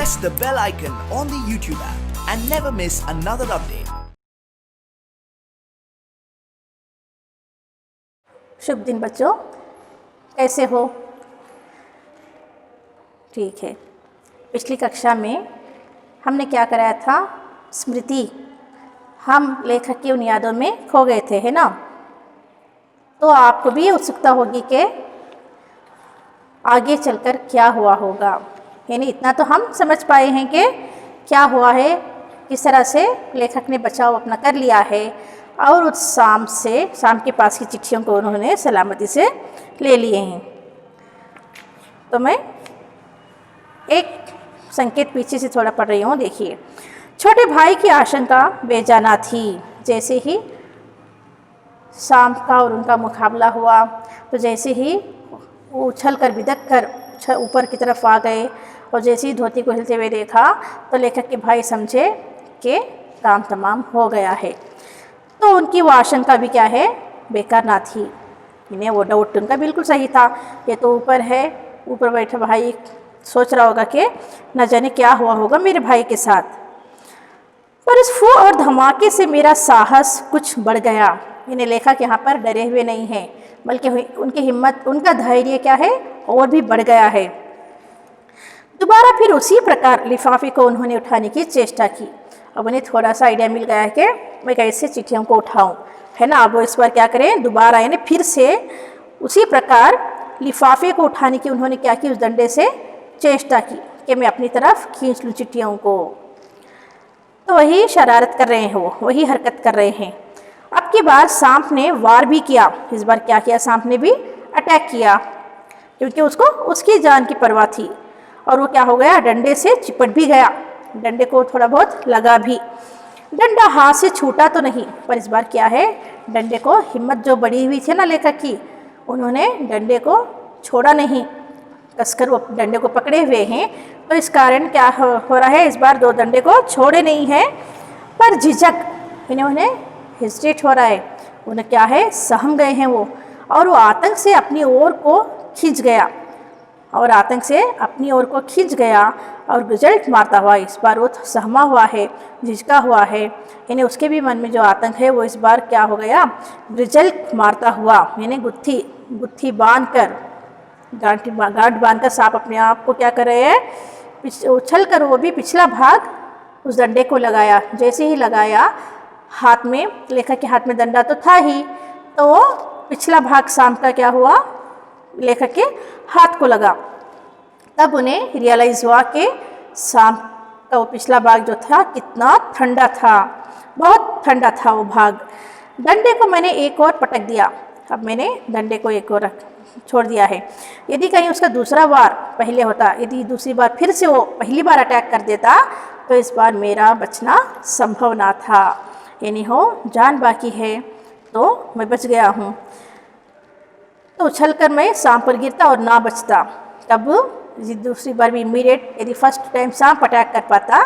press the bell icon on the YouTube app and never miss another update. शुभ दिन बच्चों, कैसे हो? ठीक है। पिछली कक्षा में हमने क्या कराया था? स्मृति। हम लेखक की उन यादों में खो गए थे, है ना? तो आपको भी उत्सुकता होगी कि आगे चलकर क्या हुआ होगा। यानी इतना तो हम समझ पाए हैं कि क्या हुआ है, किस तरह से लेखक ने बचाव अपना कर लिया है और उस शाम के पास की चिट्ठियों को उन्होंने सलामती से ले लिए हैं। तो मैं एक संकेत पीछे से थोड़ा पढ़ रही हूँ, देखिए। छोटे भाई की आशंका बेजाना थी। जैसे ही शाम का और उनका मुकाबला हुआ तो जैसे ही वो उछल कर बिदक कर ऊपर की तरफ आ गए और जैसे ही धोती को हिलते हुए देखा तो लेखक के भाई समझे कि काम तमाम हो गया है। तो उनकी वो आशंका भी क्या है, बेकार ना थी। इन्हें वो डाउट उनका बिल्कुल सही था। ये तो ऊपर है, ऊपर बैठा भाई सोच रहा होगा कि न जाने क्या हुआ होगा मेरे भाई के साथ। पर इस फू और धमाके से मेरा साहस कुछ बढ़ गया। इन्हें लेखक यहाँ पर डरे हुए नहीं हैं, बल्कि उनकी हिम्मत, उनका धैर्य क्या है, और भी बढ़ गया है। दोबारा फिर उसी प्रकार लिफाफे को उन्होंने उठाने की चेष्टा की। अब उन्हें थोड़ा सा आइडिया मिल गया है कि मैं कैसे चिट्ठियों को उठाऊं, है ना। अब वो इस बार क्या करें, दोबारा यानी फिर से उसी प्रकार लिफाफे को उठाने की उन्होंने क्या की, उस डंडे से चेष्टा की कि मैं अपनी तरफ खींच लूँ चिट्ठियों को। तो वही शरारत कर रहे हैं, वो वही हरकत कर रहे हैं। अब की बार सांप ने वार भी किया। इस बार क्या किया, सांप ने भी अटैक किया, क्योंकि उसको उसकी जान की परवाह थी। और वो क्या हो गया, डंडे से चिपट भी गया। डंडे को थोड़ा बहुत लगा भी। डंडा हाथ से छूटा तो नहीं, पर इस बार क्या है, डंडे को, हिम्मत जो बढ़ी हुई थी ना लेखक की, उन्होंने डंडे को छोड़ा नहीं, कसकर वो डंडे को पकड़े हुए हैं। तो इस कारण क्या हो रहा है, इस बार दो डंडे को छोड़े नहीं है, पर झिझक, उन्हें हेजिटेट हो रहा है। उन्हें क्या है, सहम गए हैं वो, और वो आतंक से अपनी ओर को खींच गया, और रिजल्ट मारता हुआ इस बार वो सहमा हुआ है, झिझका हुआ है। यानी उसके भी मन में जो आतंक है वो इस बार क्या हो गया, रिजल्ट मारता हुआ, यानी गुत्थी बांध कर, गांठ बांध कर सांप अपने आप को क्या कर रहे हैं, उछल कर वो भी पिछला भाग उस डंडे को लगाया। जैसे ही लगाया, हाथ में, लेखक के हाथ में डंडा तो था ही, तो पिछला भाग सांप का क्या हुआ, लेखक के हाथ को लगा। तब उन्हें रियलाइज़ हुआ कि सांप का वो पिछला भाग जो था कितना ठंडा था, बहुत ठंडा था वो भाग। डंडे को मैंने एक और पटक दिया। अब मैंने डंडे को एक और छोड़ दिया है। यदि कहीं उसका दूसरा बार पहले होता, यदि दूसरी बार फिर से वो पहली बार अटैक कर देता, तो इस बार मेरा बचना संभव ना था। यानी हो जान बाकी है तो मैं बच गया हूँ। तो उछलकर मैं सांप पर गिरता और ना बचता, तब दूसरी बार भी इमीडिएट, यदि फर्स्ट टाइम सांप अटैक कर पाता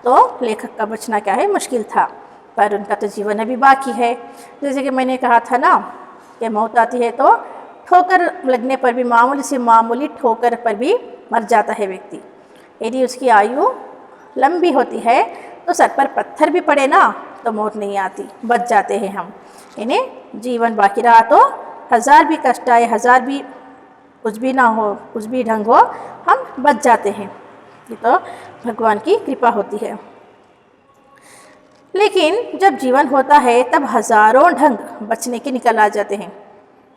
तो लेखक का बचना क्या है, मुश्किल था। पर उनका तो जीवन अभी बाकी है। जैसे कि मैंने कहा था ना कि मौत आती है तो ठोकर लगने पर भी, मामूली से मामूली ठोकर पर भी मर जाता है व्यक्ति। यदि उसकी आयु लंबी होती है तो सर पर पत्थर भी पड़े ना तो मौत नहीं आती, बच जाते हैं हम। इन्हें जीवन बाकी रहा तो हज़ार भी कष्ट आए, हज़ार भी कुछ भी ना हो, कुछ भी ढंग हो, हम बच जाते हैं। ये तो भगवान की कृपा होती है। लेकिन जब जीवन होता है तब हज़ारों ढंग बचने के निकल आ जाते हैं।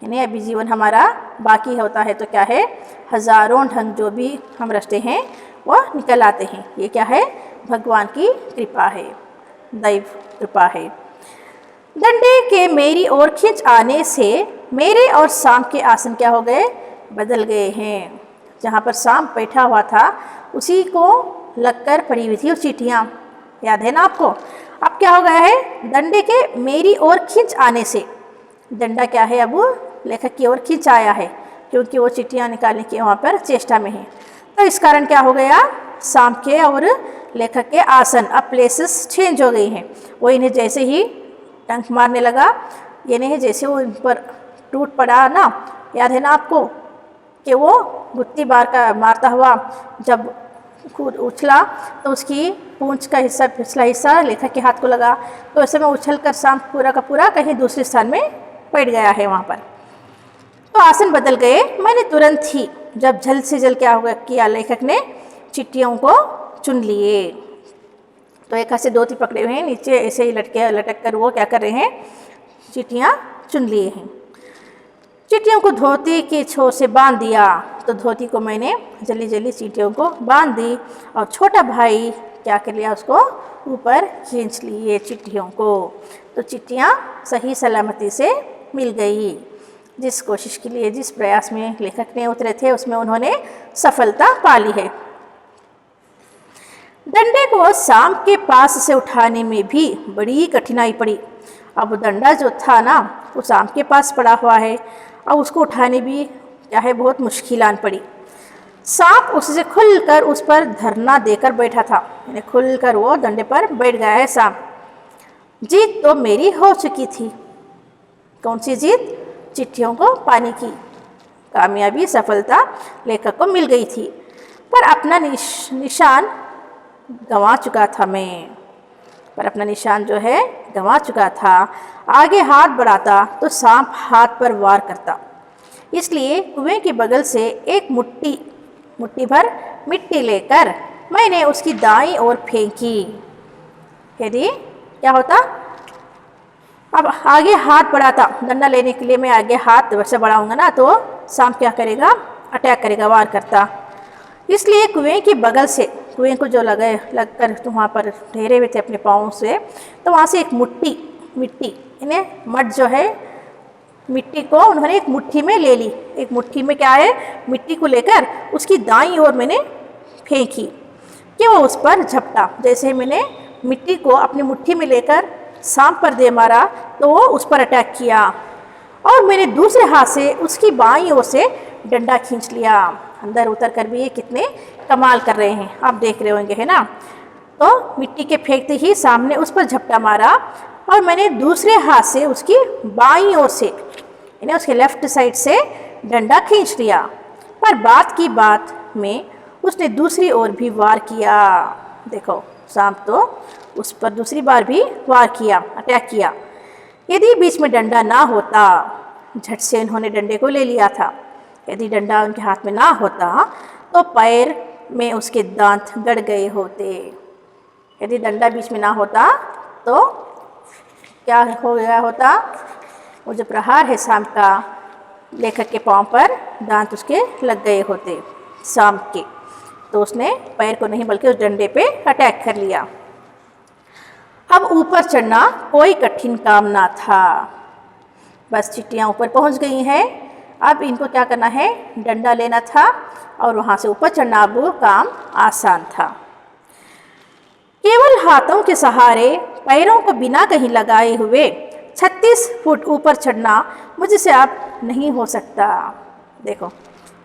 यानी अभी जीवन हमारा बाकी होता है तो क्या है, हज़ारों ढंग जो भी हम रचते हैं वो निकल आते हैं। ये क्या है, भगवान की कृपा है, दैव कृपा है। डंडे के मेरी ओर खींच आने से मेरे और सांप के आसन क्या हो गए, बदल गए हैं। जहाँ पर सांप बैठा हुआ था उसी को लगकर पड़ी हुई थी वो चिट्ठियाँ, याद है ना आपको। अब क्या हो गया है, डंडे के मेरी ओर खींच आने से, डंडा क्या है, अब लेखक की ओर खींच आया है, क्योंकि वो चिट्ठियाँ निकालने की वहाँ पर चेष्टा में है। तो इस कारण क्या हो गया, सांप के और लेखक के आसन, अब प्लेसेस चेंज हो गई हैं। वो इन्हें जैसे ही टंक मारने लगा, ये नहीं जैसे वो इन पर टूट पड़ा ना, याद है ना आपको कि वो गुत्ती बार का मारता हुआ जब कूद उछला तो उसकी पूंछ का हिस्सा, पिछला हिस्सा लेखक के हाथ को लगा। तो ऐसे में उछल कर सांप पूरा का पूरा कहीं दूसरे स्थान में बैठ गया है वहाँ पर। तो आसन बदल गए। मैंने तुरंत ही जब जल्द से जल्द क्या होगा किया, लेखक ने चिट्ठियों को चुन लिए। तो एक हाथ से 2 पकड़े हुए हैं, नीचे ऐसे ही लटक कर वो क्या कर रहे हैं, चिट्ठियाँ चुन लिए हैं। चिट्ठियों को धोती के छोर से बांध दिया। तो धोती को मैंने जल्दी जल्दी चिट्ठियों को बांध दी और छोटा भाई क्या कर लिया, उसको ऊपर खींच लिए चिट्ठियों को। तो चिट्ठियाँ सही सलामती से मिल गई। जिस कोशिश के लिए, जिस प्रयास में लेखक ने उतरे थे, उसमें उन्होंने सफलता पा ली है। डंडे को सांप के पास से उठाने में भी बड़ी कठिनाई पड़ी। अब डंडा जो था ना, वो सांप के पास पड़ा हुआ है और उसको उठाने भी क्या है, बहुत मुश्किल आन पड़ी। सांप उससे खुलकर उस पर धरना देकर बैठा था, यानी खुलकर वो डंडे पर बैठ गया है सांप। जीत तो मेरी हो चुकी थी। कौन सी जीत? चिट्ठियों को पाने की कामयाबी, सफलता लेखक को मिल गई थी। पर अपना निशान गंवा चुका था मैं, पर अपना निशान जो है गंवा चुका था। आगे हाथ बढ़ाता तो सांप हाथ पर वार करता। इसलिए कुएं के बगल से एक मुट्ठी भर मिट्टी लेकर मैंने उसकी दाईं ओर फेंकी। यदि क्या होता, अब आगे हाथ बढ़ाता, डंडा लेने के लिए मैं आगे हाथ वैसे बढ़ाऊंगा ना, तो सांप क्या करेगा, अटैक करेगा, वार करता। इसलिए कुएं के बगल से, कुएं को जो लगकर तो वहाँ पर ठहरे हुए थे अपने पाँव से, तो वहाँ से एक मिट्टी इन्हें मड जो है, मिट्टी को उन्होंने एक मुट्ठी में ले ली। एक मुट्ठी में क्या है, मिट्टी को लेकर उसकी दाईं ओर मैंने फेंकी कि वो उस पर झपटा। जैसे ही मैंने मिट्टी को अपनी मुट्ठी में लेकर सांप पर दे मारा तो वो उस पर अटैक किया और मैंने दूसरे हाथ से उसकी बाईं ओर से डंडा खींच लिया। अंदर उतर कर भी ये कितने कमाल कर रहे हैं, आप देख रहे होंगे, है ना। तो मिट्टी के फेंकते ही सामने उस पर झपटा मारा और मैंने दूसरे हाथ से उसकी बाईं ओर से, यानी उसके लेफ्ट साइड से डंडा खींच लिया। पर बात की बात में उसने दूसरी ओर भी वार किया। देखो, सांप तो उस पर दूसरी बार भी वार किया, अटैक किया। यदि बीच में डंडा ना होता, झट से उन्होंने डंडे को ले लिया था। यदि डंडा उनके हाथ में ना होता तो पैर में उसके दांत गड़ गए होते। यदि डंडा बीच में ना होता तो क्या हो गया होता, वो जो प्रहार है सांप का, लेखक के पांव पर दांत उसके लग गए होते सांप के। तो उसने पैर को नहीं बल्कि उस डंडे पे अटैक कर लिया। अब ऊपर चढ़ना कोई कठिन काम ना था। बस चिट्ठियाँ ऊपर पहुँच गई हैं। अब इनको क्या करना है, डंडा लेना था और वहाँ से ऊपर चढ़ना अब काम आसान था। केवल हाथों के सहारे, पैरों को बिना कहीं लगाए हुए 36 फुट ऊपर चढ़ना मुझसे अब नहीं हो सकता। देखो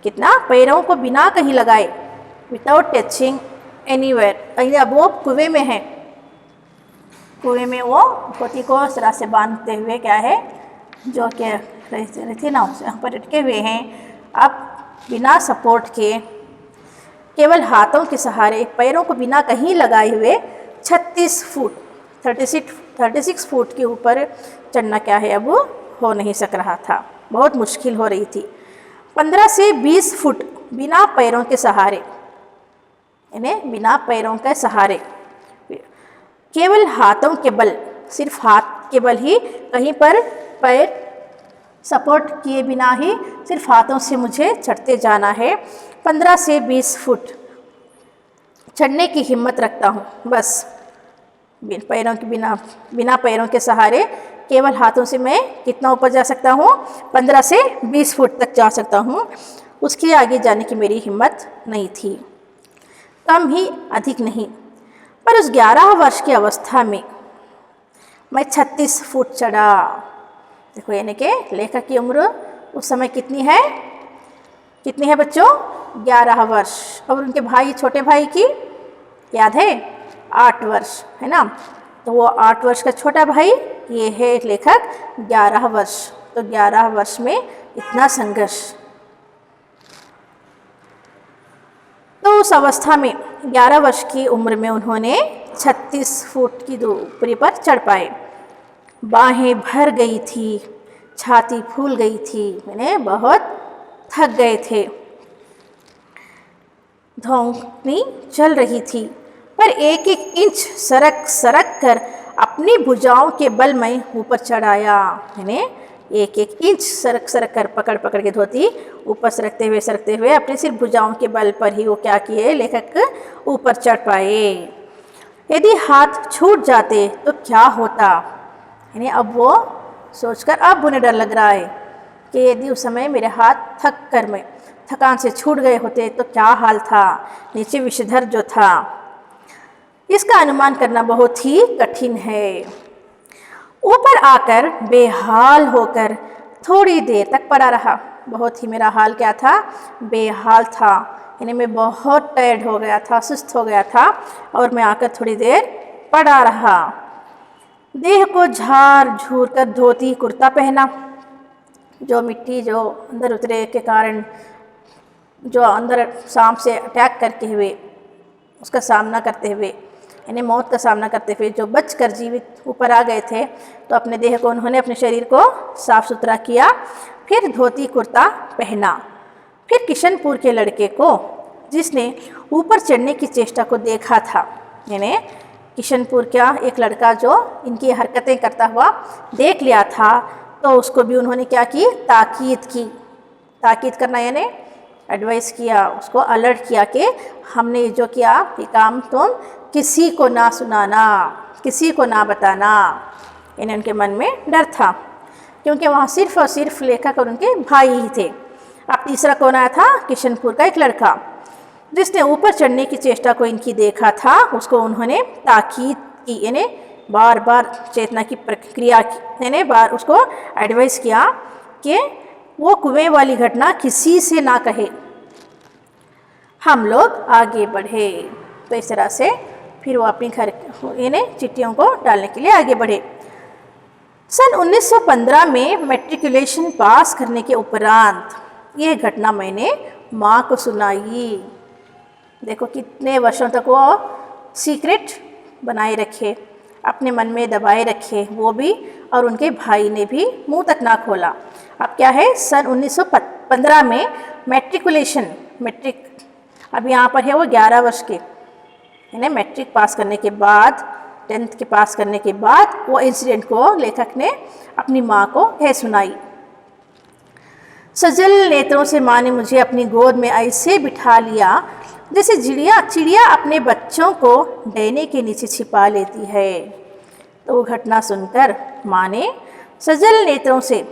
कितना, पैरों को बिना कहीं लगाए, विदाउट टचिंग एनीवेयर। अब वो कुएं में है, कुएं में वो पोती को इस तरह से बांधते हुए क्या है, जो कि रहे थे ना, उसे यहाँ पर लटके हुए हैं। अब बिना सपोर्ट के, केवल हाथों के सहारे, पैरों को बिना कहीं लगाए हुए 36 फुट 36 फुट के ऊपर चढ़ना क्या है, अब हो नहीं सक रहा था, बहुत मुश्किल हो रही थी। 15 से 20 फुट बिना पैरों के सहारे, इन्हें बिना पैरों के सहारे, केवल हाथों के बल, सिर्फ हाथ के बल ही, कहीं पर पैर सपोर्ट किए बिना ही सिर्फ हाथों से मुझे चढ़ते जाना है। 15 से 20 फुट चढ़ने की हिम्मत रखता हूँ, बस पैरों के बिना पैरों के सहारे, केवल हाथों से मैं कितना ऊपर जा सकता हूँ, 15 से 20 फुट तक जा सकता हूँ। उसके आगे जाने की मेरी हिम्मत नहीं थी, कम ही अधिक नहीं। पर उस 11 वर्ष की अवस्था में मैं 36 फुट चढ़ा। देखो, यानी कि लेखक की उम्र उस समय कितनी है बच्चों, 11 वर्ष। और उनके भाई, छोटे भाई की याद है, 8 वर्ष, है ना। तो वो 8 वर्ष का छोटा भाई, ये है लेखक 11 वर्ष। तो 11 वर्ष में इतना संघर्ष। तो उस अवस्था में 11 वर्ष की उम्र में उन्होंने 36 फुट की दूरी पर चढ़ पाए। बाहें भर गई थी, छाती फूल गई थी, मैंने बहुत थक गए थे। धौंकनी चल रही थी, पर एक एक इंच सरक सरक कर अपनी भुजाओं के बल में ऊपर चढ़ आया। मैंने एक एक इंच सरक सरक कर पकड़ पकड़ के धोती ऊपर सरकते हुए अपने सिर्फ भुजाओं के बल पर ही वो क्या किए, लेखक ऊपर चढ़ पाए। यदि हाथ छूट जाते तो क्या होता, यानी अब वो सोचकर अब उन्हें डर लग रहा है कि यदि उस समय मेरे हाथ थकान से छूट गए होते तो क्या हाल था, नीचे विषधर जो था। इसका अनुमान करना बहुत ही कठिन है। ऊपर आकर बेहाल होकर थोड़ी देर तक पड़ा रहा। बहुत ही मेरा हाल क्या था, बेहाल था, यानी मैं बहुत टायर्ड हो गया था, सुस्त हो गया था और मैं आकर थोड़ी देर पड़ा रहा। देह को झाड़ झूर कर धोती कुर्ता पहना। जो मिट्टी जो अंदर उतरे के कारण जो अंदर सांप से अटैक करके हुए उसका सामना करते हुए, यानी मौत का सामना करते हुए जो बचकर जीवित ऊपर आ गए थे, तो अपने देह को उन्होंने अपने शरीर को साफ सुथरा किया, फिर धोती कुर्ता पहना। फिर किशनपुर के लड़के को जिसने ऊपर चढ़ने की चेष्टा को देखा था, यानी किशनपुर का एक लड़का जो इनकी हरकतें करता हुआ देख लिया था, तो उसको भी उन्होंने क्या की, ताकीद करना यानी एडवाइस किया, उसको अलर्ट किया कि हमने जो किया ये काम तुम किसी को ना सुनाना, किसी को ना बताना। यानी उनके मन में डर था, क्योंकि वहाँ सिर्फ और सिर्फ लेखक और उनके भाई ही थे। अब तीसरा कौन आया था, किशनपुर का एक लड़का जिसने ऊपर चढ़ने की चेष्टा को इनकी देखा था। उसको उन्होंने ताकीद की, यानी बार बार चेतना की प्रक्रिया की, यानी बार उसको एडवाइस किया कि वो कुएं वाली घटना किसी से ना कहे, हम लोग आगे बढ़े। तो इस तरह से फिर वो अपनी घर यानी चिट्ठियों को डालने के लिए आगे बढ़े। सन 1915 में मैट्रिकुलेशन पास करने के उपरांत यह घटना मैंने माँ को सुनाई। देखो कितने वर्षों तक वो सीक्रेट बनाए रखे, अपने मन में दबाए रखे, वो भी और उनके भाई ने भी मुंह तक ना खोला। अब क्या है, सन 1915 में मैट्रिक अब यहाँ पर है वो 11 वर्ष के, यानी मैट्रिक पास करने के बाद, 10th के पास करने के बाद वो इंसिडेंट को लेखक ने अपनी माँ को यह सुनाई। सजल नेत्रों से माँ ने मुझे अपनी गोद में ऐसे बिठा लिया जैसे चिड़िया अपने बच्चों को डैने के नीचे छिपा लेती है। तो वो घटना सुनकर माँ ने सजल नेत्रों से,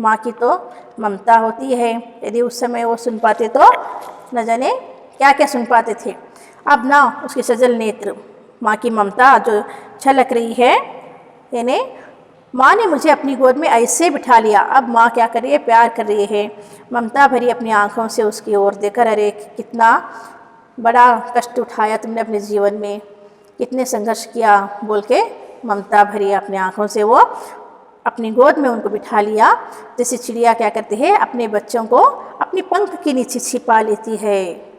माँ की तो ममता होती है, यदि उस समय वो सुन पाते तो न जाने क्या क्या सुन पाते थे। अब ना उसके सजल नेत्र, माँ की ममता जो छलक रही है, यानी माँ ने मुझे अपनी गोद में ऐसे बिठा लिया। अब माँ क्या कर रही है, प्यार कर रही है, ममता भरी अपनी आँखों से उसकी ओर देखकर, अरे कितना बड़ा कष्ट उठाया तुमने अपने जीवन में, कितने संघर्ष किया बोल के ममता भरी अपनी आँखों से वो अपनी गोद में उनको बिठा लिया, जैसे चिड़िया क्या करती है, अपने बच्चों को अपनी पंख के नीचे छिपा लेती है।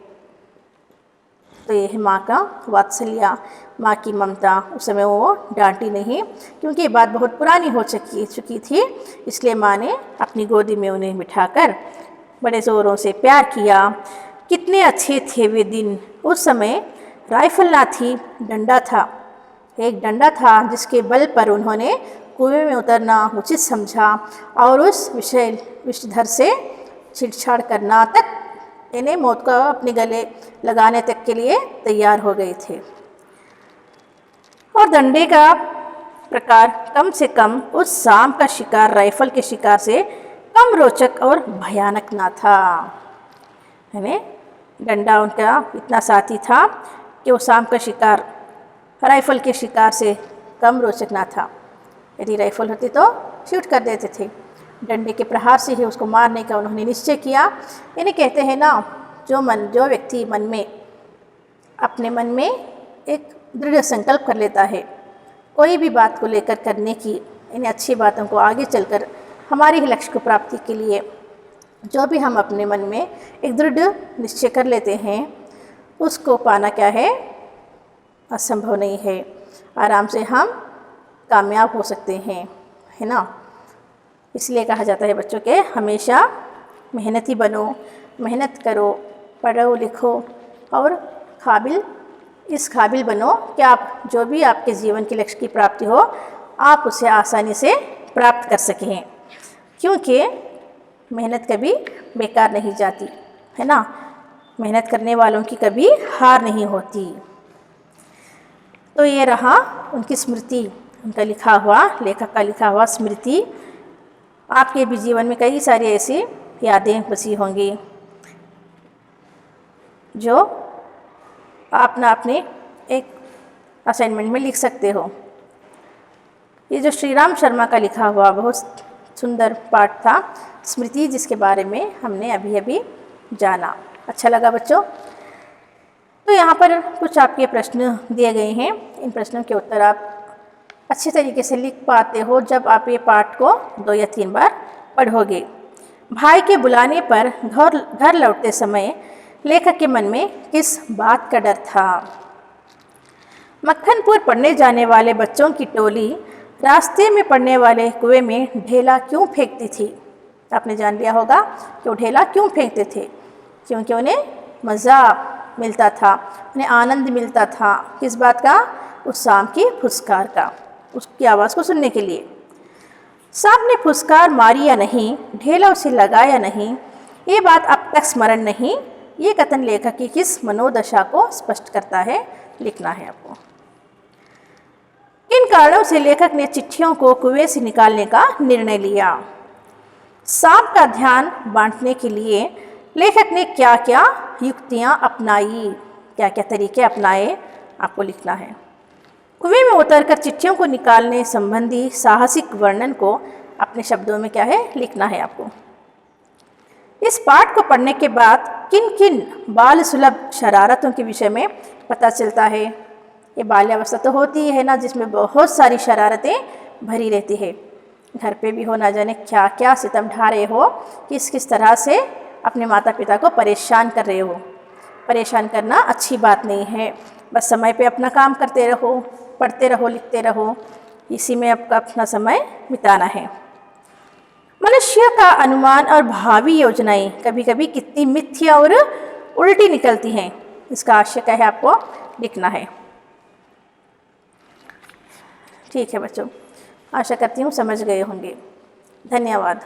तो ये है माँ का वात्सल्य, माँ की ममता। उस समय वो डांटी नहीं, क्योंकि ये बात बहुत पुरानी हो चुकी थी, इसलिए माँ ने अपनी गोदी में उन्हें बिठाकर बड़े ज़ोरों से प्यार किया। कितने अच्छे थे वे दिन। उस समय राइफल ना थी, डंडा था, एक डंडा था जिसके बल पर उन्होंने कुएं में उतरना उचित समझा और उस विषधर से छेड़छाड़ करना तक, यानी मौत को अपने गले लगाने तक के लिए तैयार हो गए थे। और डंडे का प्रकार कम से कम उस सांप का शिकार राइफल के शिकार से कम रोचक और भयानक ना था। यानी डंडा उनका इतना साथी था कि वो सांप का शिकार राइफल के शिकार से कम रोचक ना था। यदि राइफल होती तो शूट कर देते थे, डंडे के प्रहार से ही उसको मारने का उन्होंने निश्चय किया। यानी कहते हैं ना, जो व्यक्ति अपने मन में एक दृढ़ संकल्प कर लेता है कोई भी बात को लेकर करने की, इन अच्छी बातों को आगे चलकर हमारे ही लक्ष्य को प्राप्ति के लिए जो भी हम अपने मन में एक दृढ़ निश्चय कर लेते हैं, उसको पाना क्या है, असंभव नहीं है। आराम से हम कामयाब हो सकते हैं, है ना। इसलिए कहा जाता है बच्चों के हमेशा मेहनती बनो, मेहनत करो, पढ़ो लिखो और इस काबिल बनो कि आप जो भी आपके जीवन के लक्ष्य की प्राप्ति हो आप उसे आसानी से प्राप्त कर सकें, क्योंकि मेहनत कभी बेकार नहीं जाती, है ना। मेहनत करने वालों की कभी हार नहीं होती। तो ये रहा उनकी स्मृति, उनका लिखा हुआ, लेखक का लिखा हुआ स्मृति। आपके भी जीवन में कई सारी ऐसी यादें बसी होंगी जो आप ना अपने एक असाइनमेंट में लिख सकते हो। ये जो श्री राम शर्मा का लिखा हुआ बहुत सुंदर पाठ था, स्मृति, जिसके बारे में हमने अभी अभी जाना। अच्छा लगा बच्चों। तो यहाँ पर कुछ आपके प्रश्न दिए गए हैं। इन प्रश्नों के उत्तर आप अच्छे तरीके से लिख पाते हो जब आप ये पाठ को 2 या 3 बार पढ़ोगे। भाई के बुलाने पर घर लौटते समय लेखक के मन में किस बात का डर था? मक्खनपुर पढ़ने जाने वाले बच्चों की टोली रास्ते में पड़ने वाले कुएं में ढेला क्यों फेंकती थी? आपने जान लिया होगा कि वो ढेला क्यों फेंकते थे। क्योंकि उन्हें मज़ा मिलता था, उन्हें आनंद मिलता था। किस बात का? उस सांप की फुसकार का, उसकी आवाज़ को सुनने के लिए। सांप ने फुसकार मारी या नहीं, ढेला उसे लगा या नहीं, ये बात अब तक स्मरण नहीं। ये कथन लेखक की किस मनोदशा को स्पष्ट करता है? लिखना है आपको। किन कारणों से लेखक ने चिट्ठियों को कुएं से निकालने का निर्णय लिया? सांप का ध्यान बांटने के लिए लेखक ने क्या क्या युक्तियां अपनाई, क्या क्या तरीके अपनाए, आपको लिखना है। कुएं में उतरकर चिट्ठियों को निकालने संबंधी साहसिक वर्णन को अपने शब्दों में क्या है, लिखना है आपको। इस पाठ को पढ़ने के बाद किन किन बाल सुलभ शरारतों के विषय में पता चलता है? ये बाल्यावस्था तो होती है ना, जिसमें बहुत सारी शरारतें भरी रहती है। घर पे भी हो, ना जाने क्या क्या सितम ढा रहे हो, किस किस तरह से अपने माता पिता को परेशान कर रहे हो। परेशान करना अच्छी बात नहीं है। बस समय पे अपना काम करते रहो, पढ़ते रहो, लिखते रहो, इसी में आपका अपना समय बिताना है। मनुष्य का अनुमान और भावी योजनाएं कभी कभी कितनी मिथ्या और उल्टी निकलती हैं, इसका आशय क्या है, आपको लिखना है। ठीक है बच्चों, आशा करती हूँ समझ गए होंगे। धन्यवाद।